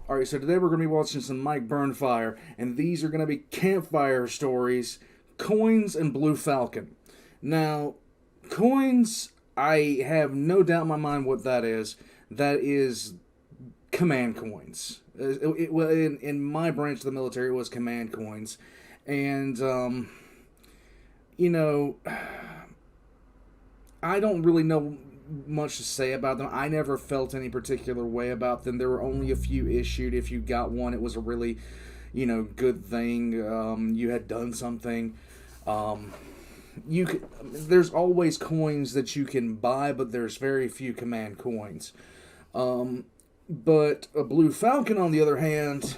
Alright, so today we're going to be watching some Mike Burnfire, and these are going to be Campfire stories, coins, and Blue Falcon. Now, coins, I have no doubt in my mind what that is. That is command coins. Well, in my branch of the military, it was command coins. And, you know, I don't really know much to say about them. I never felt any particular way about them. There were only a few issued. If you got one, it was a really, good thing. You had done something. There's always coins that you can buy, but there's very few command coins. But a Blue Falcon, on the other hand,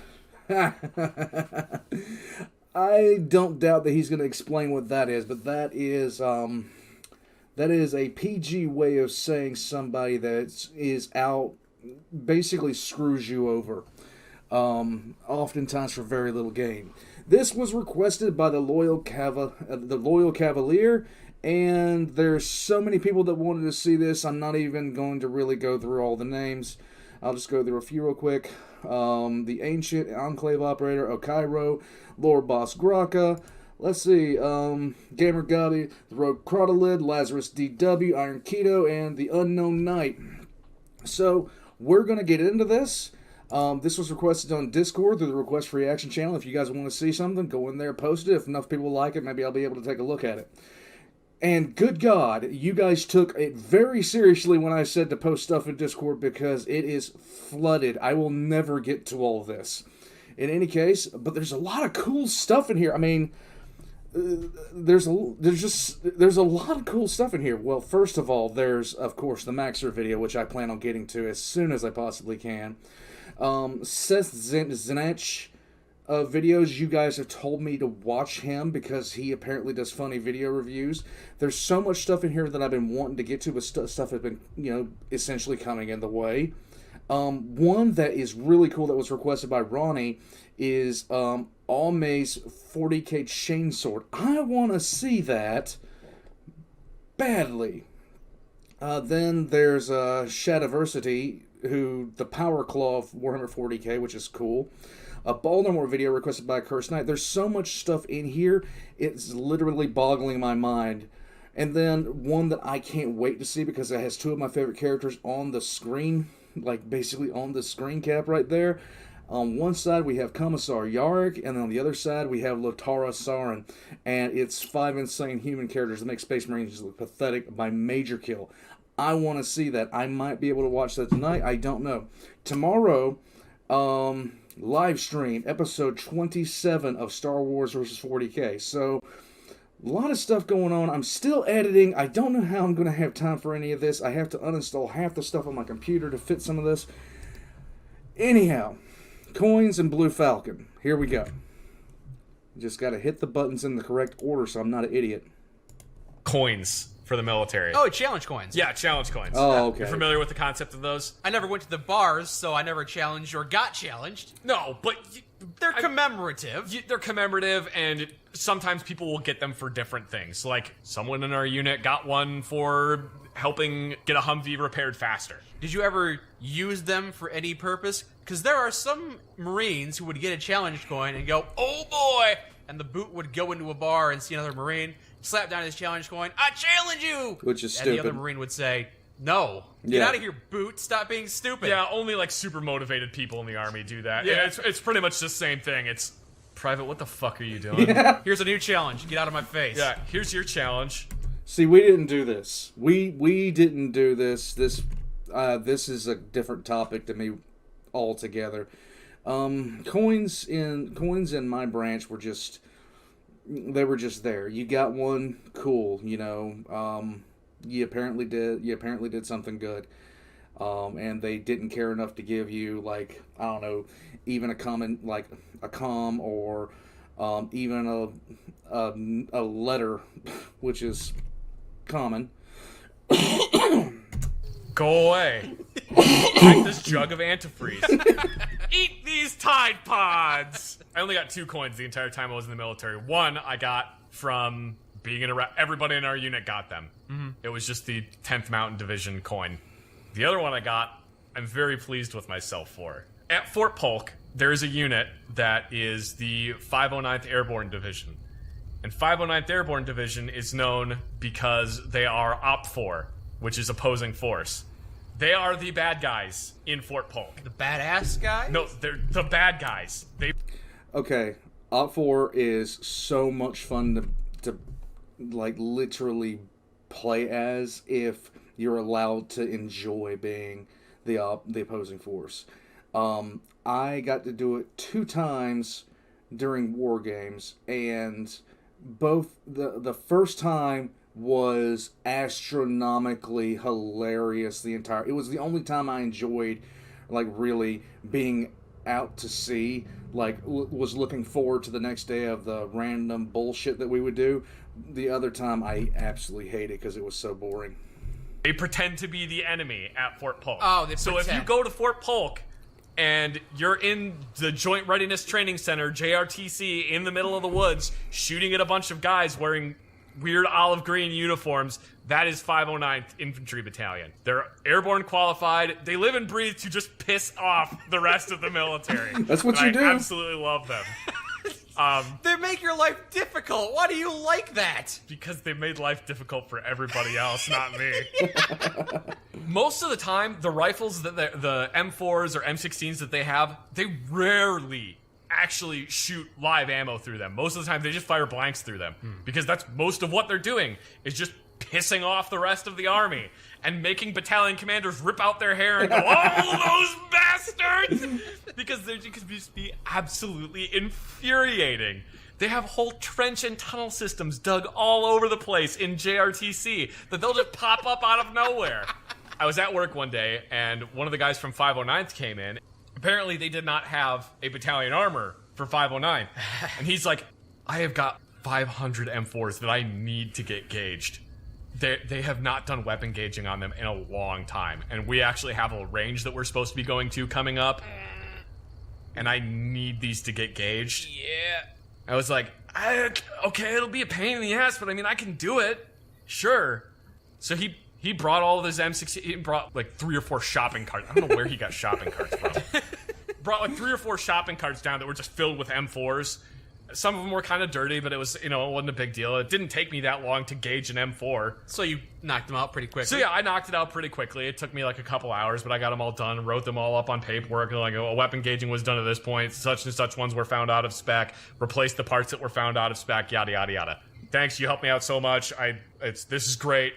I don't doubt that he's going to explain what that is, but that is a PG way of saying somebody that is out, basically screws you over, oftentimes for very little gain. This was requested by the Loyal Cavalier, and there's so many people that wanted to see this, I'm not even going to really go through all the names. I'll just go through a few real quick. The Ancient Enclave Operator, Okairo, Lord Boss Graka, let's see, Gamer Gabi, the Rogue Crotolid, Lazarus DW, Iron Keto, and the Unknown Knight. So, we're going to get into this. This was requested on Discord through the Request for Reaction channel. If you guys want to see something, go in there, post it. If enough people like it, maybe I'll be able to take a look at it. And good God, you guys took it very seriously when I said to post stuff in Discord because it is flooded. I will never get to all this. In any case, but there's a lot of cool stuff in here. I mean, there's a lot of cool stuff in here. Well, first of all, there's, of course, the Maxer video, which I plan on getting to as soon as I possibly can. Seth Zinach videos, you guys have told me to watch him because he apparently does funny video reviews. There's so much stuff in here that I've been wanting to get to, but stuff has been, essentially coming in the way. One that is really cool that was requested by Ronnie is Almay's 40k chainsword. I want to see that badly. Then there's Shadiversity, who the Power Claw of Warhammer 40k, which is cool. A Baltimore video requested by Cursed Knight. There's so much stuff in here, it's literally boggling my mind. And then one that I can't wait to see because it has two of my favorite characters on the screen, like basically on the screen cap right there. On one side we have Commissar Yarrick, and then on the other side we have Lotara Sarin. And it's 5 insane human characters that make Space Marines look pathetic by Major Kill. I want to see that. I might be able to watch that tonight. I don't know. Tomorrow, live stream episode 27 of Star Wars vs 40k. So a lot of stuff going on. I'm still editing. I don't know how I'm going to have time for any of this. I have to uninstall half the stuff on my computer to fit some of this. Anyhow, coins and Blue Falcon. Here we go. Just got to hit the buttons in the correct order so I'm not an idiot. Coins for the military. Oh, challenge coins. Yeah, challenge coins. Oh, okay. You're familiar with the concept of those? I never went to the bars, so I never challenged or got challenged. No, but They're commemorative. they're commemorative, and sometimes people will get them for different things. Like, someone in our unit got one for helping get a Humvee repaired faster. Did you ever use them for any purpose? Because there are some Marines who would get a challenge coin and go, oh boy! And the boot would go into a bar and see another Marine, slap down his challenge coin, I challenge you! Which is and stupid. And the other Marine would say, no. Get out of here, boot. Stop being stupid. Yeah, only like super motivated people in the army do that. Yeah. Yeah, it's pretty much the same thing. It's, Private, what the fuck are you doing? Yeah. Here's a new challenge. Get out of my face. Yeah, here's your challenge. See, we didn't do this. We didn't do this. This is a different topic to me altogether. Coins in my branch were just there. You got one, cool. You apparently did something good. And they didn't care enough to give you, like, I don't know, even a common, like a comm, or even a letter, which is common. Go away. Drink this jug of antifreeze. Eat these Tide Pods! I only got 2 coins the entire time I was in the military. One I got from being in everybody in our unit got them. Mm-hmm. It was just the 10th Mountain Division coin. The other one I got, I'm very pleased with myself for. at Fort Polk, there is a unit that is the 509th Airborne Division. And 509th Airborne Division is known because they are OPFOR, which is opposing force. They are the bad guys in Fort Polk. The badass guy? No, they're the bad guys. Okay, OPFOR is so much fun to like literally play as if you're allowed to enjoy being the opposing force. I got to do it 2 times during war games, and both the first time was astronomically hilarious. It was the only time I enjoyed like really being out to sea, like was looking forward to the next day of the random bullshit that we would do. The other time I absolutely hate it because it was so boring. They pretend to be the enemy at Fort Polk. Oh, they So pretend. if you go to Fort Polk and you're in the Joint Readiness Training Center, JRTC, in the middle of the woods, shooting at a bunch of guys wearing weird olive green uniforms, that is 509th Infantry Battalion. They're airborne qualified. They live and breathe to just piss off the rest of the military. That's what And you do. I absolutely love them. They make your life difficult. Why do you like that? Because they made life difficult for everybody else, not me. Most of the time, the rifles that the M4s or M16s that they have, they rarely actually shoot live ammo through them. Most of the time, they just fire blanks through them. Because that's most of what they're doing, is just pissing off the rest of the army and making battalion commanders rip out their hair and go, "Oh, those bastards!" Because they can just be absolutely infuriating. They have whole trench and tunnel systems dug all over the place in JRTC that they'll just pop up out of nowhere. I was at work one day, and one of the guys from 509th came in. Apparently, they did not have a battalion armor for 509. And he's like, "I have got 500 M4s that I need to get gauged. They have not done weapon gauging on them in a long time. And we actually have a range that we're supposed to be going to coming up. And I need these to get gauged." Yeah. I was like, "Okay, it'll be a pain in the ass, but I mean, I can do it. Sure." So he brought all of his M16. He brought like 3 or 4 shopping carts. I don't know where he got shopping carts from. Brought like 3 or 4 shopping carts down that were just filled with M4s. Some of them were kind of dirty, but it was, it wasn't a big deal. It didn't take me that long to gauge an M4. So you knocked them out pretty quickly. So yeah, I knocked it out pretty quickly. It took me like a couple hours, but I got them all done, wrote them all up on paperwork. Like, weapon gauging was done at this point. Such and such ones were found out of spec. Replaced the parts that were found out of spec. Yada yada yada. Thanks, you helped me out so much. This is great.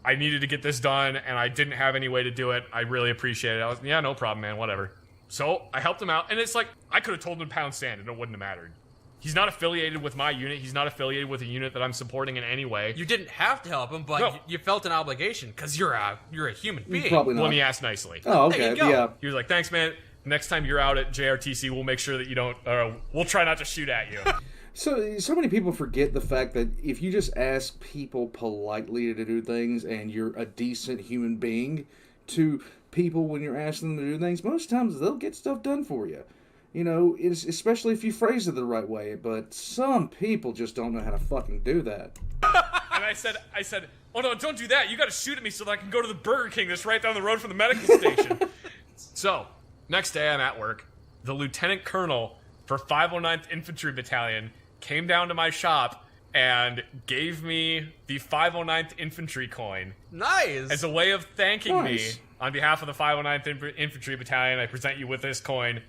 I needed to get this done, and I didn't have any way to do it. I really appreciate it. Yeah, no problem, man. Whatever. So I helped him out, and it's like I could have told him to pound sand, and it wouldn't have mattered. He's not affiliated with my unit. He's not affiliated with a unit that I'm supporting in any way. You didn't have to help him, but No. you felt an obligation because you're a human being. Probably not. Well, he asked nicely. Oh, There okay. you go. Yeah. He was like, "Thanks, man. Next time you're out at JRTC, we'll make sure that you don't. We'll try not to shoot at you." So many people forget the fact that if you just ask people politely to do things and you're a decent human being to people when you're asking them to do things, most times they'll get stuff done for you. It's, especially if you phrase it the right way. But some people just don't know how to fucking do that. And I said, "Oh no, don't do that. You got to shoot at me so that I can go to the Burger King that's right down the road from the medical station." So, next day I'm at work. The lieutenant colonel for 509th Infantry Battalion came down to my shop and gave me the 509th Infantry coin Nice. as a way of thanking Nice. me on behalf of the 509th Infantry Battalion. I present you with this coin.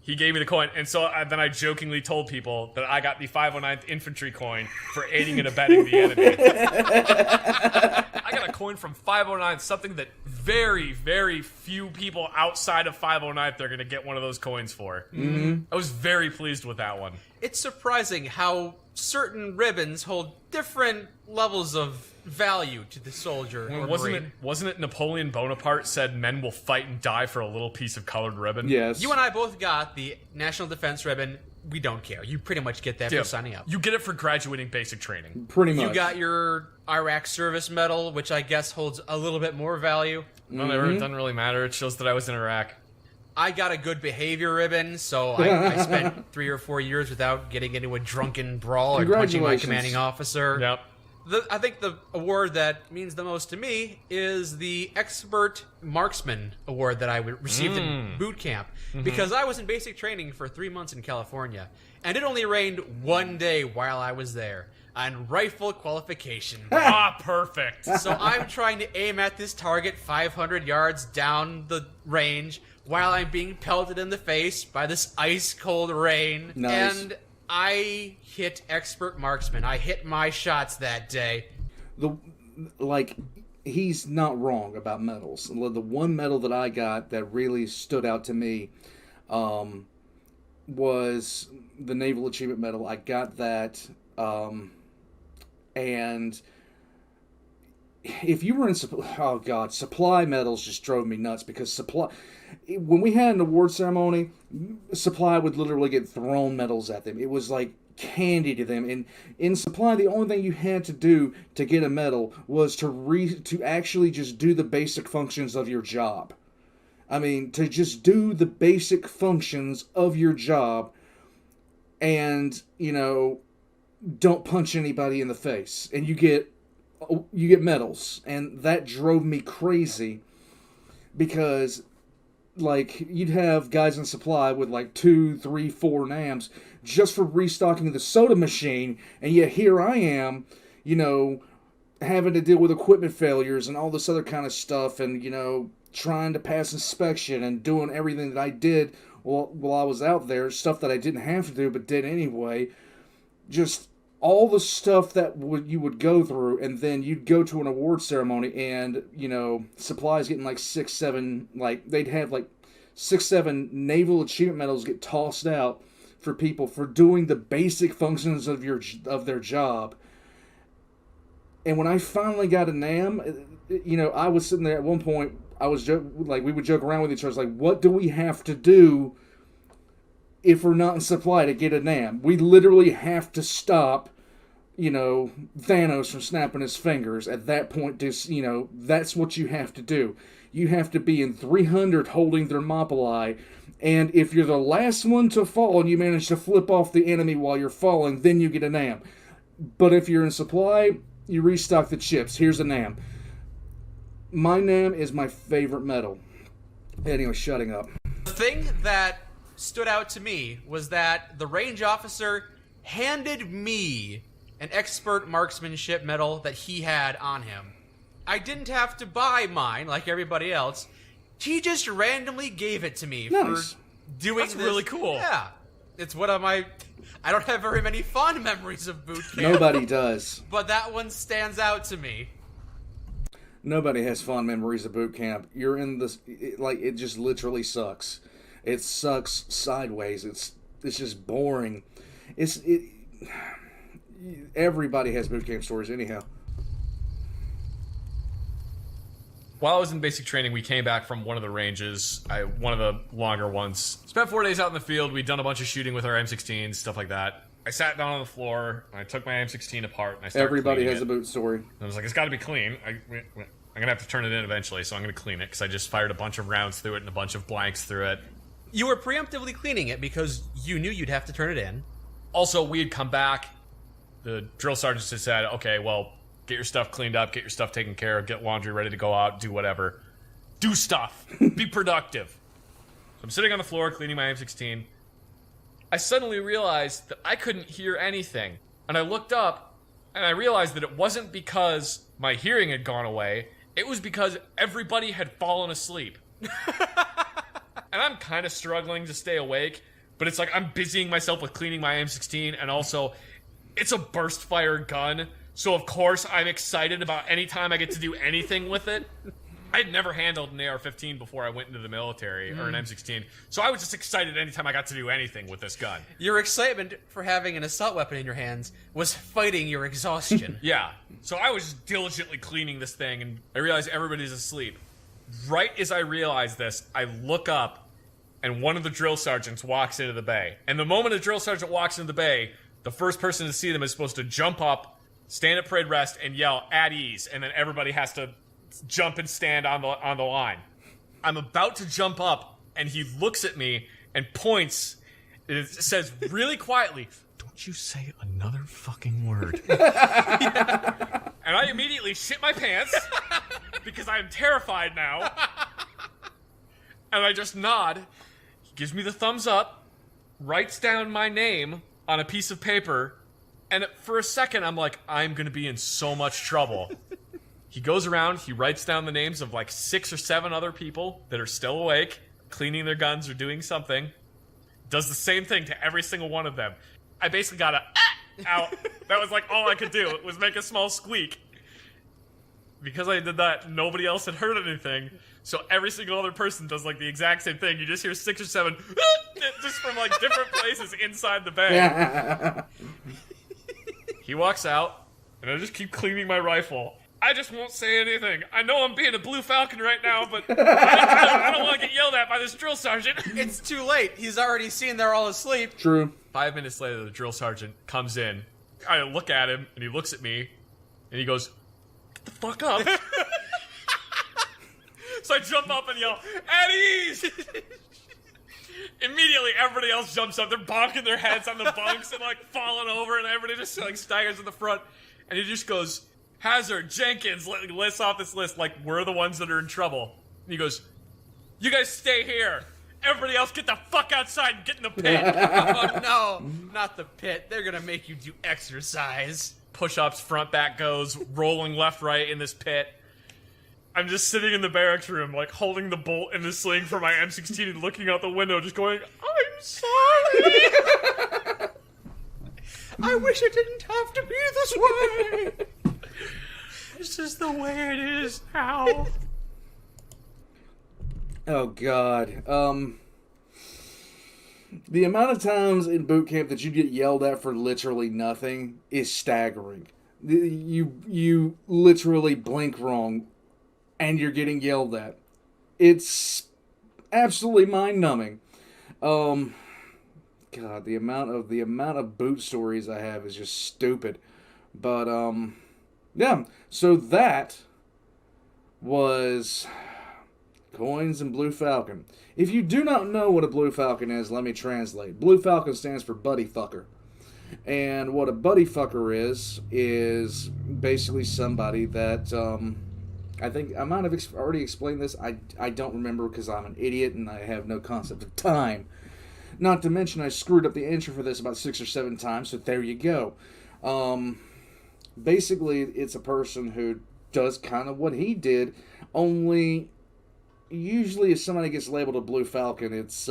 He gave me the coin, and so then I jokingly told people that I got the 509th Infantry coin for aiding and abetting the enemy. I got a coin from 509th, something that very, very few people outside of 509th are going to get one of those coins for. Mm-hmm. I was very pleased with that one. It's surprising how certain ribbons hold different levels of value to the soldier or Marine. Wasn't it Napoleon Bonaparte said men will fight and die for a little piece of colored ribbon? Yes. You and I both got the National Defense Ribbon. We don't care. You pretty much get that Yeah. for signing up. You get it for graduating basic training. Pretty much. You got your Iraq Service Medal, which I guess holds a little bit more value. No, it doesn't really matter. It shows that I was in Iraq. I got a good behavior ribbon, so I spent 3 or 4 years without getting into a drunken brawl or punching my Congratulations. commanding officer. Yep. I think the award that means the most to me is the Expert Marksman Award that I received in boot camp. Because I was in basic training for 3 months in California, and it only rained one day while I was there. On rifle qualification. Perfect. So I'm trying to aim at this target 500 yards down the range while I'm being pelted in the face by this ice-cold rain. Nice. And I hit Expert Marksman. I hit my shots that day. He's not wrong about medals. The one medal that I got that really stood out to me was the Naval Achievement Medal. I got that, and if you were in supply medals just drove me nuts, because when we had an award ceremony, supply would literally get thrown medals at them. It was like candy to them. And in supply, the only thing you had to do to get a medal was to actually just do the basic functions of your job. I mean, to just do the basic functions of your job, and don't punch anybody in the face, and you get medals. And that drove me crazy, because you'd have guys in supply with 2, 3, 4 NAMs just for restocking the soda machine, and yet here I am, having to deal with equipment failures and all this other kind of stuff, and trying to pass inspection and doing everything that I did while I was out there, stuff that I didn't have to do but did anyway. Just all the stuff that you would go through, and then you'd go to an award ceremony, and supplies getting 6, 7, they'd have 6, 7 naval achievement medals get tossed out for people for doing the basic functions of their job. And when I finally got a NAM, I was sitting there at one point. I was we would joke around with each other, what do we have to do if we're not in supply to get a NAM? We literally have to stop Thanos from snapping his fingers. At that point, that's what you have to do. You have to be in 300 holding Thermopylae, and if you're the last one to fall and you manage to flip off the enemy while you're falling, then you get a NAM. But if you're in supply, you restock the chips. Here's a NAM. My NAM is my favorite medal. Anyway, shutting up. The thing that stood out to me was that the range officer handed me an Expert Marksmanship medal that he had on him. I didn't have to buy mine like everybody else. He just randomly gave it to me for doing That's this. really cool. Yeah. It's one of my... I don't have very many fond memories of boot camp. Nobody does. But that one stands out to me. Nobody has fond memories of boot camp. You're in this... it just literally sucks. It sucks sideways. It's just boring. Everybody has boot camp stories anyhow. While I was in basic training, we came back from one of the ranges, one of the longer ones. Spent 4 days out in the field. We'd done a bunch of shooting with our M16s, stuff like that. I sat down on the floor, and I took my M16 apart, and I started Everybody has it. a boot story. And I was like, it's got to be clean. I'm going to have to turn it in eventually, so I'm going to clean it, because I just fired a bunch of rounds through it and a bunch of blanks through it. You were preemptively cleaning it because you knew you'd have to turn it in. Also, we had come back. The drill sergeants had said, okay, well, get your stuff cleaned up, get your stuff taken care of, get laundry ready to go out, do whatever. Do stuff. Be productive. So I'm sitting on the floor cleaning my M16. I suddenly realized that I couldn't hear anything. And I looked up, and I realized that it wasn't because my hearing had gone away. It was because everybody had fallen asleep. And I'm kind of struggling to stay awake, but it's I'm busying myself with cleaning my M16, and also, it's a burst fire gun, so of course I'm excited about any time I get to do anything with it. I'd never handled an AR-15 before I went into the military, or an M16, so I was just excited anytime I got to do anything with this gun. Your excitement for having an assault weapon in your hands was fighting your exhaustion. Yeah, so I was diligently cleaning this thing, and I realized everybody's asleep. Right as I realize this, I look up, and one of the drill sergeants walks into the bay. And the moment a drill sergeant walks into the bay, the first person to see them is supposed to jump up, stand at parade rest, and yell, "At ease," and then everybody has to jump and stand on the line. I'm about to jump up, and he looks at me and points. It says really quietly, "Don't Don't you say another fucking word. And I immediately shit my pants because I am terrified now. And I just nod. He gives me the thumbs up, writes down my name on a piece of paper, and for a second I'm like, I'm going to be in so much trouble. He goes around, he writes down the names of like 6 or 7 other people that are still awake, cleaning their guns or doing something. Does the same thing to every single one of them. I basically got a out. That was like all I could do. It was make a small squeak. Because I did that, nobody else had heard anything. So every single other person does like the exact same thing. You just hear 6 or 7 just from like different places inside the bag. He walks out, and I just keep cleaning my rifle. I just won't say anything. I know I'm being a Blue Falcon right now, but I don't want to get yelled at by this drill sergeant. It's too late. He's already seen they're all asleep. True. 5 minutes later, the drill sergeant comes in. I look at him, and he looks at me, and he goes, "Get the fuck up." So I jump up and yell, "At ease!" Immediately, everybody else jumps up. They're bonking their heads on the bunks and like falling over, and everybody just like staggers in the front. And he just goes, "Hazard, Jenkins," lists off this list like we're the ones that are in trouble. And he goes, "You guys stay here. Everybody else get the fuck outside and get in the pit." Oh, no, not the pit. They're gonna make you do exercise. Push-ups, front, back goes, rolling left, right in this pit. I'm just sitting in the barracks room, like holding the bolt in the sling for my M16 and looking out the window, just going, "I'm sorry." I wish it didn't have to be this way. This is the way it is now. Oh, God. The amount of times in boot camp that you get yelled at for literally nothing is staggering. You literally blink wrong, and you're getting yelled at. It's absolutely mind-numbing. God, the amount of boot stories I have is just stupid. But yeah. So that was Coins and Blue Falcon. If you do not know what a Blue Falcon is, let me translate. Blue Falcon stands for buddy fucker. And what a buddy fucker is basically somebody that, I think I might have already explained this. I don't remember because I'm an idiot and I have no concept of time. Not to mention I screwed up the intro for this about 6 or 7 times, so there you go. Basically, it's a person who does kind of what he did, only usually if somebody gets labeled a Blue Falcon, it's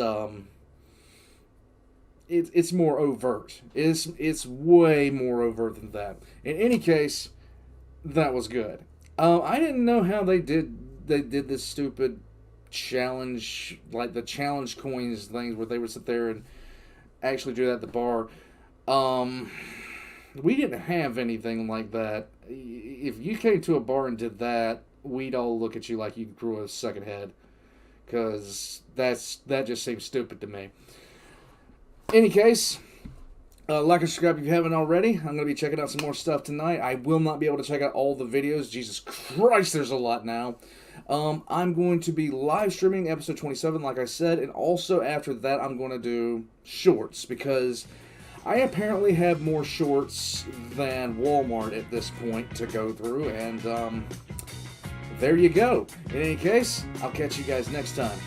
more overt. It's way more overt than that. In any case, that was good. I didn't know how they did this stupid challenge, like the challenge coins things where they would sit there and actually do that at the bar. We didn't have anything like that. If you came to a bar and did that, we'd all look at you like you grew a second head, because that just seems stupid to me. Any case, like and subscribe if you haven't already. I'm going to be checking out some more stuff tonight. I will not be able to check out all the videos. Jesus Christ, there's a lot now. I'm going to be live streaming episode 27, like I said, and also after that I'm going to do shorts, because I apparently have more shorts than Walmart at this point to go through, and there you go. In any case, I'll catch you guys next time.